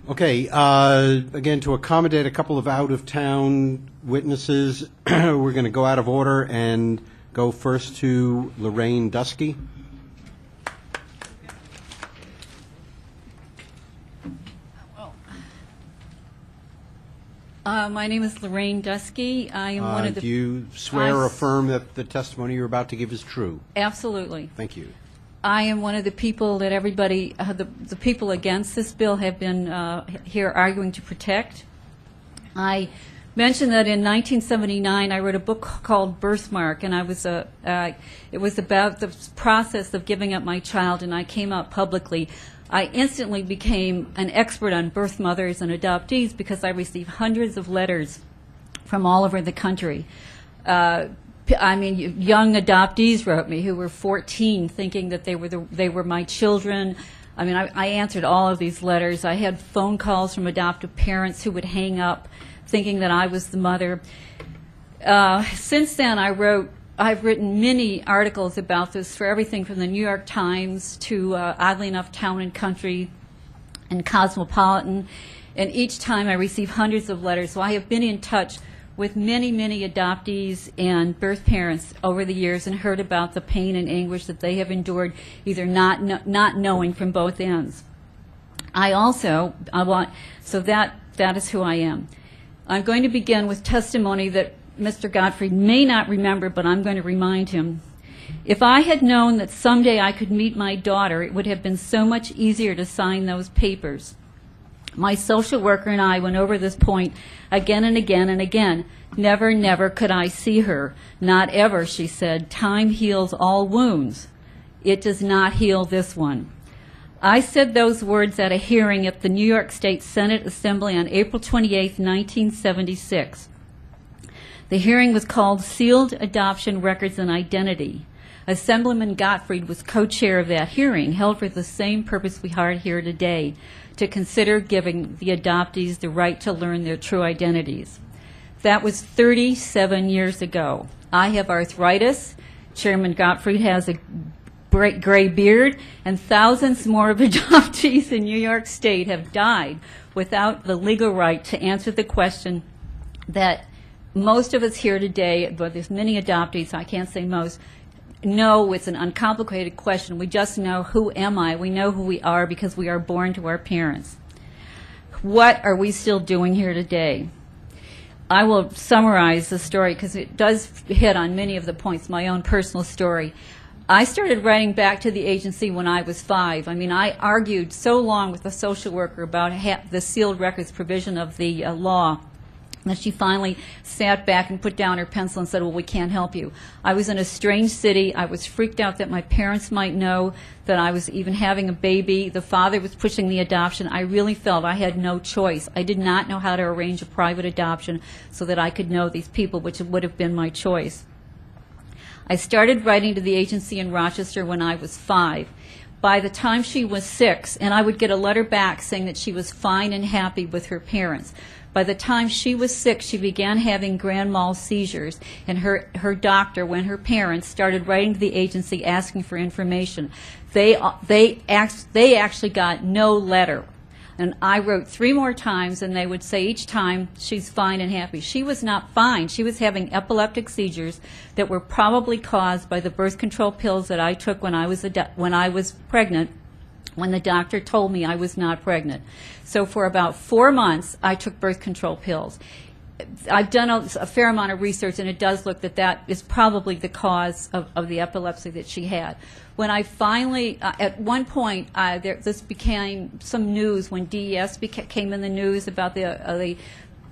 Okay, again, to accommodate a couple of out-of-town witnesses, we're going to go out of order and go first to Lorraine Dusky. My name is Lorraine Dusky. I am one of the... Do you swear or affirm that the testimony you're about to give is true? Absolutely. Thank you. I am one of the people that everybody, the people against this bill have been here arguing to protect. I mentioned that in 1979 I wrote a book called Birthmark, and it was about the process of giving up my child, and I came out publicly. I instantly became an expert on birth mothers and adoptees because I received hundreds of letters from all over the country. I mean, young adoptees wrote me who were 14, thinking that they were my children. I mean, I answered all of these letters. I had phone calls from adoptive parents who would hang up, thinking that I was the mother. Since then, I've written many articles about this for everything from the New York Times to, oddly enough, Town and Country and Cosmopolitan. And each time I receive hundreds of letters. So I have been in touch with many, many adoptees and birth parents over the years and heard about the pain and anguish that they have endured, either not knowing from both ends. So that is who I am. I'm going to begin with testimony that Mr. Gottfried may not remember, but I'm going to remind him. If I had known that someday I could meet my daughter, it would have been so much easier to sign those papers. My social worker and I went over this point again and again and again. Never, never could I see her. Not ever, she said. Time heals all wounds. It does not heal this one. I said those words at a hearing at the New York State Senate Assembly on April 28, 1976. The hearing was called Sealed Adoption Records and Identity. Assemblyman Gottfried was co-chair of that hearing, held for the same purpose we are here today, to consider giving the adoptees the right to learn their true identities. That was 37 years ago. I have arthritis. Chairman Gottfried has a gray beard, and thousands more of adoptees in New York State have died without the legal right to answer the question that most of us here today, but there's many adoptees, I can't say most, know it's an uncomplicated question. We just know, who am I? We know who we are because we are born to our parents. What are we still doing here today? I will summarize the story because it does hit on many of the points, my own personal story. I started writing back to the agency when I was 5. I mean, I argued so long with the social worker about the sealed records provision of the law that she finally sat back and put down her pencil and said, well, we can't help you. I was in a strange city. I was freaked out that my parents might know that I was even having a baby. The father was pushing the adoption. I really felt I had no choice. I did not know how to arrange a private adoption so that I could know these people, which would have been my choice. I started writing to the agency in Rochester when I was 5. By the time she was 6, and I would get a letter back saying that she was fine and happy with her parents. By the time she was 6, she began having grand mal seizures, and her doctor, when her parents started writing to the agency asking for information, they actually got no letter. And I wrote 3 more times, and they would say each time, she's fine and happy. She was not fine. She was having epileptic seizures that were probably caused by the birth control pills that I took when I was pregnant, when the doctor told me I was not pregnant. So for about 4 months, I took birth control pills. I've done a fair amount of research, and it does look that is probably the cause of the epilepsy that she had. When I finally, at one point, this became some news when DES came in the news about the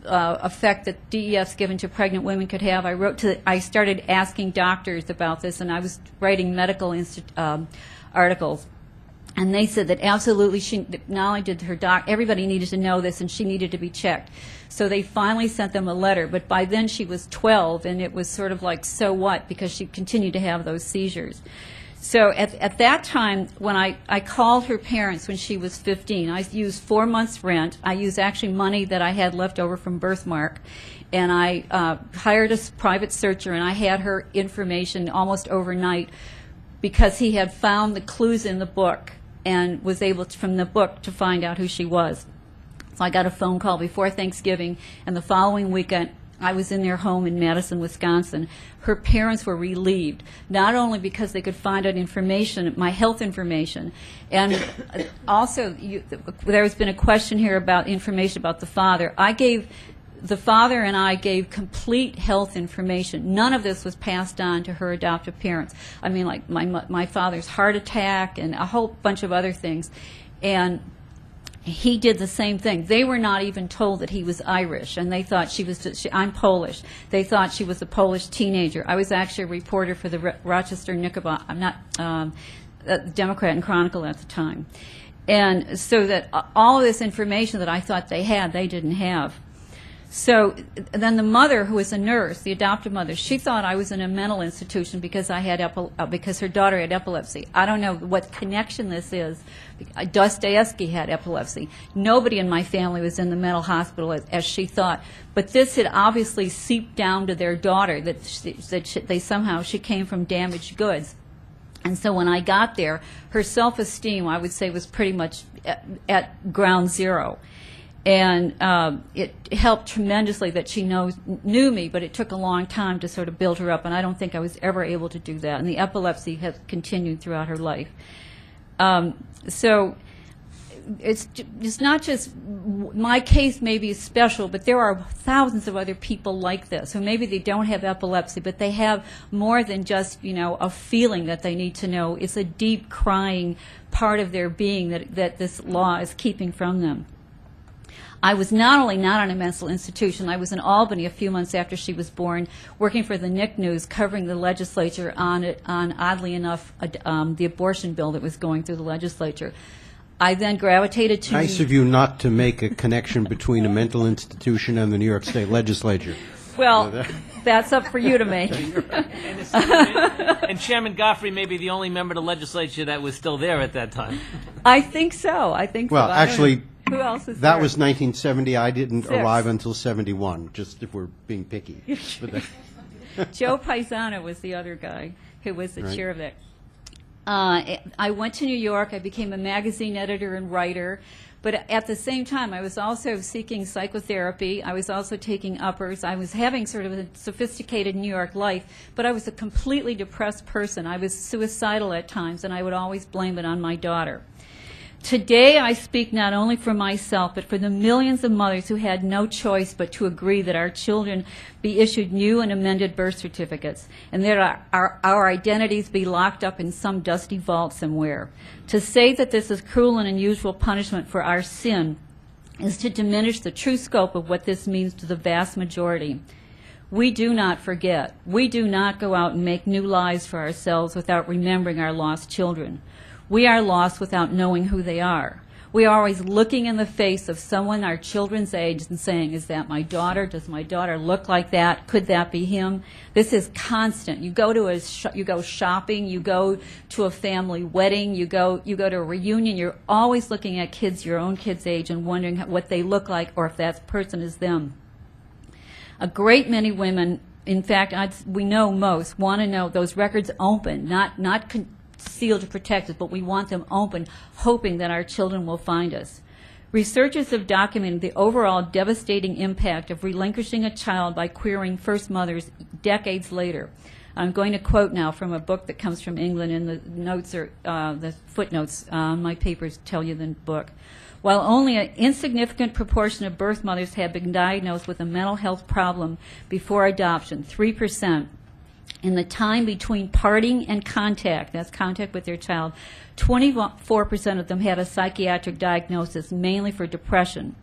effect that DES given to pregnant women could have. I started asking doctors about this, and I was writing medical articles. And they said that absolutely, not only did everybody needed to know this, and she needed to be checked. So they finally sent them a letter. But by then she was 12, and it was sort of like, so what, because she continued to have those seizures. So at that time, when I called her parents when she was 15, I used 4 months' rent. I used actually money that I had left over from Birthmark. And I hired a private searcher, and I had her information almost overnight because he had found the clues in the book and was able to, from the book, to find out who she was. So I got a phone call before Thanksgiving, and the following weekend I was in their home in Madison, Wisconsin. Her parents were relieved, not only because they could find out information, my health information, and also there's been a question here about information about the father. The father and I gave complete health information. None of this was passed on to her adoptive parents. I mean, like my father's heart attack and a whole bunch of other things. And he did the same thing. They were not even told that he was Irish, and they thought I'm Polish. They thought she was a Polish teenager. I was actually a reporter for the Rochester Knickerbocker. I'm not a Democrat and Chronicle at the time. And so that all of this information that I thought they had, they didn't have. So then the mother, who was a nurse, the adoptive mother, she thought I was in a mental institution because because her daughter had epilepsy. I don't know what connection this is. Dusky had epilepsy. Nobody in my family was in the mental hospital as she thought. But this had obviously seeped down to their daughter, that she came from damaged goods. And so when I got there, her self-esteem, I would say, was pretty much at ground zero. And it helped tremendously that she knew me, but it took a long time to sort of build her up, and I don't think I was ever able to do that. And the epilepsy has continued throughout her life. So it's not just my case may be special, but there are thousands of other people like this who maybe they don't have epilepsy, but they have more than just, a feeling that they need to know. It's a deep crying part of their being that this law is keeping from them. I was not only not on a mental institution, I was in Albany a few months after she was born, working for the Nick News, covering the legislature on oddly enough, the abortion bill that was going through the legislature. I then gravitated to... Nice of you not to make a connection between a mental institution and the New York State legislature. Well, that's up for you to make. And Chairman Goffrey may be the only member of the legislature that was still there at that time. I think so. Well, actually... Who else is that there? was 1970. I didn't 6. arrive until 71, just if we're being picky. Joe Paisano was the other guy who was the chair of that. I went to New York. I became a magazine editor and writer. But at the same time, I was also seeking psychotherapy. I was also taking uppers. I was having sort of a sophisticated New York life, but I was a completely depressed person. I was suicidal at times, and I would always blame it on my daughter. Today, I speak not only for myself, but for the millions of mothers who had no choice but to agree that our children be issued new and amended birth certificates, and that our identities be locked up in some dusty vault somewhere. To say that this is cruel and unusual punishment for our sin is to diminish the true scope of what this means to the vast majority. We do not forget. We do not go out and make new lives for ourselves without remembering our lost children. We are lost without knowing who they are. We are always looking in the face of someone our children's age and saying, is that my daughter? Does my daughter look like that? Could that be him? This is constant. You go to you go shopping, you go to a family wedding, you go to a reunion. You're always looking at kids your own kids' age and wondering what they look like or if that person is them. A great many women, in fact, we know most, want to know those records open, not sealed to protect us, but we want them open, hoping that our children will find us. Researchers have documented the overall devastating impact of relinquishing a child by queering first mothers decades later. I'm going to quote now from a book that comes from England, and the notes are the footnotes on my papers tell you the book. While only an insignificant proportion of birth mothers have been diagnosed with a mental health problem before adoption, 3%, in the time between parting and contact, that's contact with their child, 24% of them had a psychiatric diagnosis, mainly for depression.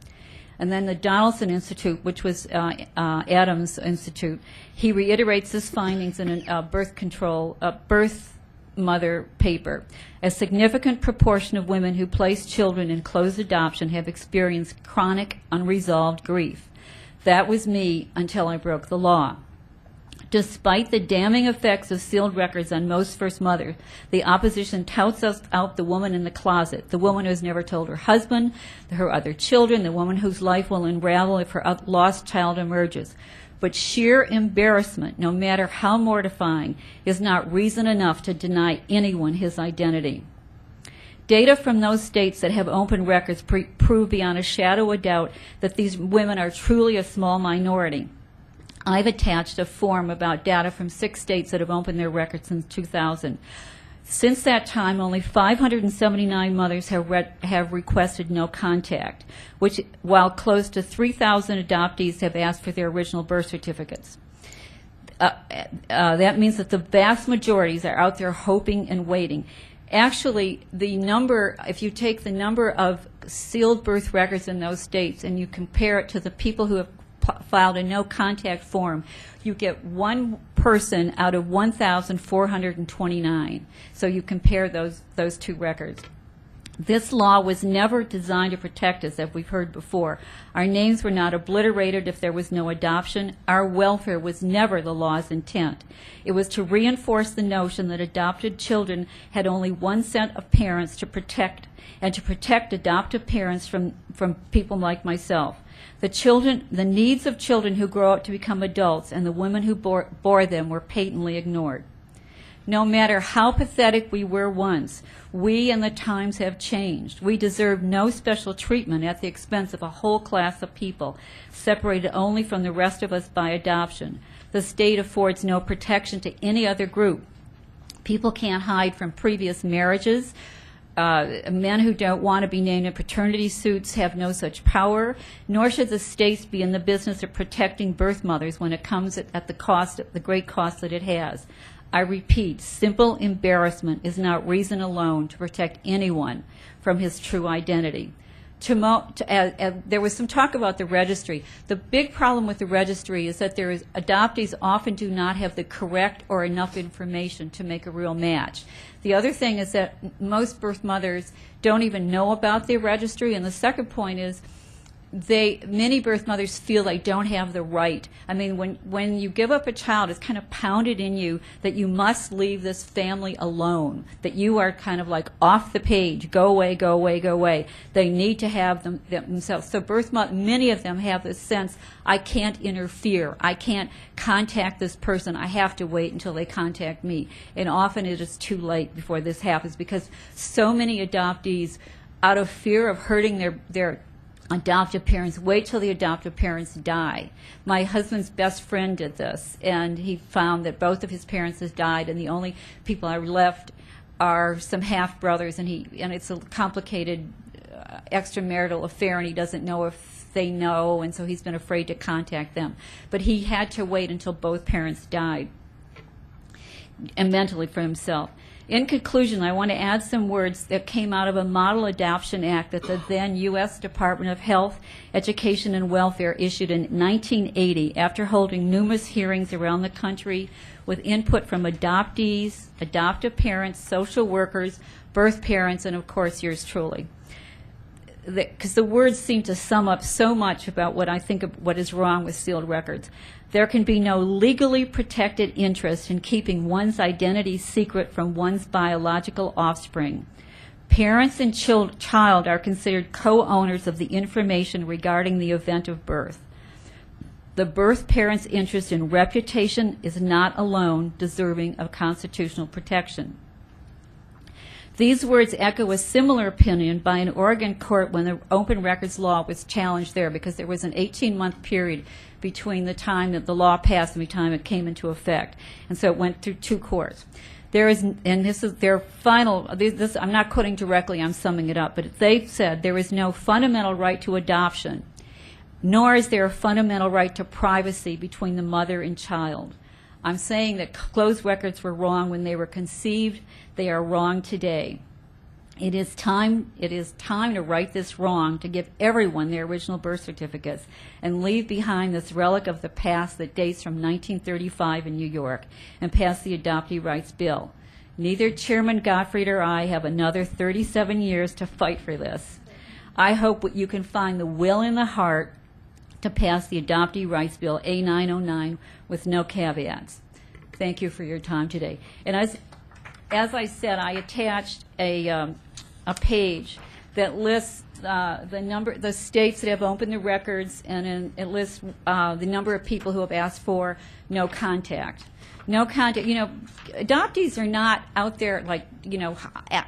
And then the Donaldson Institute, which was Adams Institute, he reiterates his findings in a birth mother paper. A significant proportion of women who place children in closed adoption have experienced chronic, unresolved grief. That was me until I broke the law. Despite the damning effects of sealed records on most first mothers, the opposition touts out the woman in the closet, the woman who has never told her husband, her other children, the woman whose life will unravel if her lost child emerges. But sheer embarrassment, no matter how mortifying, is not reason enough to deny anyone his identity. Data from those states that have open records prove beyond a shadow of doubt that these women are truly a small minority. I've attached a form about data from 6 states that have opened their records since 2000. Since that time, only 579 mothers have requested no contact, while close to 3,000 adoptees have asked for their original birth certificates. That means that the vast majorities are out there hoping and waiting. Actually, if you take the number of sealed birth records in those states and you compare it to the people who have filed a no contact form, you get one person out of 1,429. So you compare those two records. This law was never designed to protect us, as we've heard before. Our names were not obliterated if there was no adoption. Our welfare was never the law's intent. It was to reinforce the notion that adopted children had only one set of parents to protect, and to protect adoptive parents from people like myself. The needs of children who grow up to become adults and the women who bore them were patently ignored. No matter how pathetic we were once, we and the times have changed. We deserve no special treatment at the expense of a whole class of people, separated only from the rest of us by adoption. The state affords no protection to any other group. People can't hide from previous marriages. Men who don't want to be named in paternity suits have no such power, nor should the states be in the business of protecting birth mothers when it comes at the great cost that it has. I repeat, simple embarrassment is not reason alone to protect anyone from his true identity. There was some talk about the registry. The big problem with the registry is that adoptees often do not have the correct or enough information to make a real match. The other thing is that most birth mothers don't even know about the registry, and the second point is many birth mothers feel they don't have the right. I mean, when you give up a child, it's kind of pounded in you that you must leave this family alone, that you are kind of like off the page, go away, go away, go away. They need to have themselves. So many of them have this sense, I can't interfere, I can't contact this person, I have to wait until they contact me. And often it is too late before this happens, because so many adoptees, out of fear of hurting their adoptive parents, wait till the adoptive parents die. My husband's best friend did this, and he found that both of his parents had died, and the only people are left are some half brothers, and it's a complicated extramarital affair, and he doesn't know if they know, and so he's been afraid to contact them. But he had to wait until both parents died, and mentally for himself. In conclusion, I want to add some words that came out of a Model Adoption Act that the then U.S. Department of Health, Education, and Welfare issued in 1980 after holding numerous hearings around the country with input from adoptees, adoptive parents, social workers, birth parents, and of course yours truly. Because the words seem to sum up so much about what I think of what is wrong with sealed records. There can be no legally protected interest in keeping one's identity secret from one's biological offspring. Parents and child are considered co-owners of the information regarding the event of birth. The birth parent's interest in reputation is not alone deserving of constitutional protection. These words echo a similar opinion by an Oregon court when the open records law was challenged there, because there was an 18-month period between the time that the law passed and the time it came into effect. And so it went through 2 courts. There is, and this is their final, I'm not quoting directly, I'm summing it up, but they said there is no fundamental right to adoption, nor is there a fundamental right to privacy between the mother and child. I'm saying that closed records were wrong when they were conceived. They are wrong today. It is time to right this wrong, to give everyone their original birth certificates and leave behind this relic of the past that dates from 1935 in New York, and pass the Adoptee Rights Bill. Neither Chairman Gottfried or I have another 37 years to fight for this. I hope that you can find the will in the heart to pass the Adoptee Rights Bill A909 with no caveats. Thank you for your time today. And as I said, I attached a page that lists the states that have opened the records, and it lists the number of people who have asked for no contact. No contact. Adoptees are not out there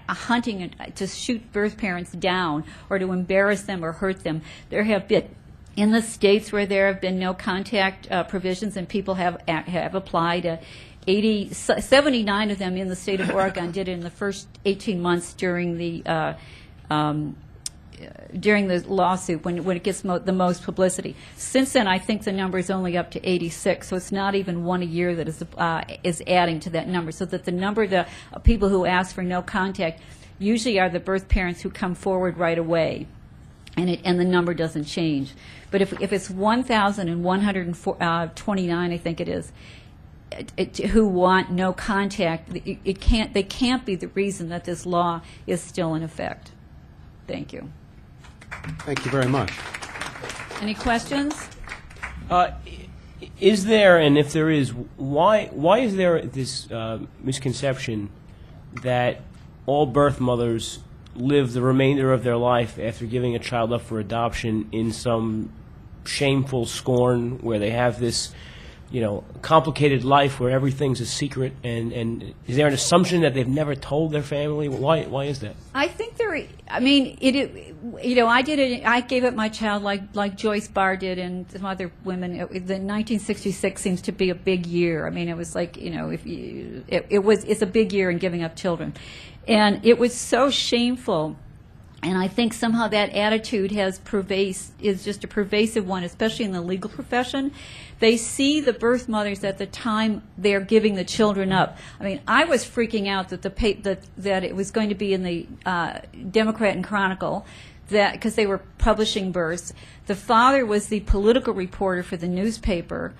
hunting to shoot birth parents down or to embarrass them or hurt them. There have been, in the states where there have been no contact provisions, and people have applied. 79 of them in the state of Oregon did it in the first 18 months during the lawsuit when it gets the most publicity. Since then, I think the number is only up to 86, so it's not even one a year that is adding to that number. So that the number of the people who ask for no contact usually are the birth parents who come forward right away, and the number doesn't change. But if it's 1,129, I think it is, who want no contact, they can't be the reason that this law is still in effect. Thank you. Thank you very much. Any questions? Is there, and if there is, why is there this misconception that all birth mothers live the remainder of their life after giving a child up for adoption in some shameful scorn, where they have this complicated life where everything's a secret, and is there an assumption that they've never told their family? Why is that? I think I gave up my child like Joyce Barr did and some other women. The 1966 seems to be a big year. I mean, it was like, it's a big year in giving up children. And it was so shameful. And I think somehow that attitude is just a pervasive one, especially in the legal profession. They see the birth mothers at the time they're giving the children up. I mean, I was freaking out that that it was going to be in the Democrat and Chronicle, because they were publishing births. The father was the political reporter for the newspaper.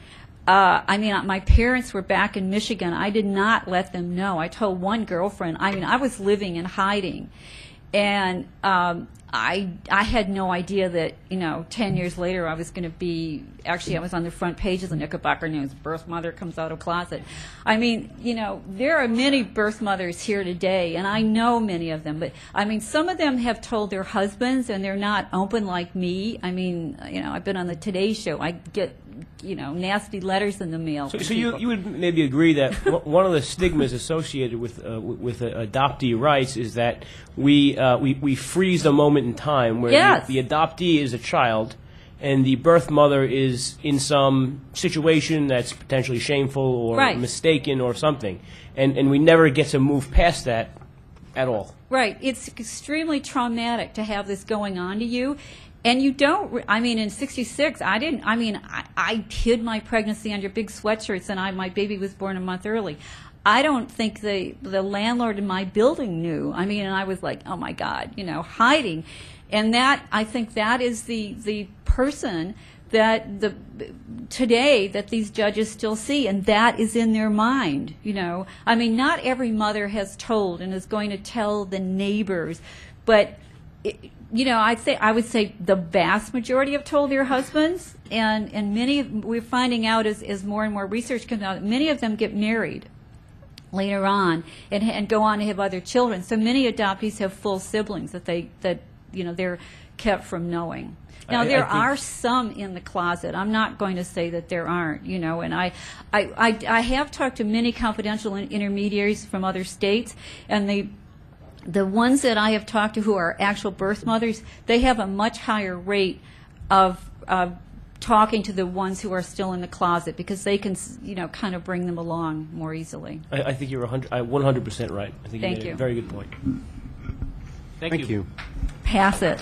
My parents were back in Michigan. I did not let them know. I told one girlfriend. I was living in hiding. And I had no idea that, 10 years later I was going to be, actually I was on the front page of the Knickerbocker News, birth mother comes out of closet. I mean, there are many birth mothers here today, and I know many of them, but some of them have told their husbands, and they're not open like me. I've been on the Today Show. I get nasty letters in the mail. So you would maybe agree that one of the stigmas associated with adoptee rights is that we freeze a moment in time where yes. the adoptee is a child and the birth mother is in some situation that's potentially shameful or right. mistaken or something, and we never get to move past that at all. Right. It's extremely traumatic to have this going on to you. And you don't, in 66, I hid my pregnancy under big sweatshirts, and my baby was born a month early. I don't think the landlord in my building knew. And I was like, oh my God, hiding. And I think that is the person that today that these judges still see, and that is in their mind, not every mother has told and is going to tell the neighbors, but I would say the vast majority have told their husbands, and many, we're finding out as more and more research comes out, many of them get married later on and go on to have other children. So many adoptees have full siblings that they're kept from knowing. Now, there are some in the closet. I'm not going to say that there aren't, and I have talked to many confidential intermediaries from other states, and the ones that I have talked to who are actual birth mothers, they have a much higher rate of talking to the ones who are still in the closet, because they can, kind of bring them along more easily. I think you're 100% right. I think Thank you made you. a very good point. Thank you. Pass it.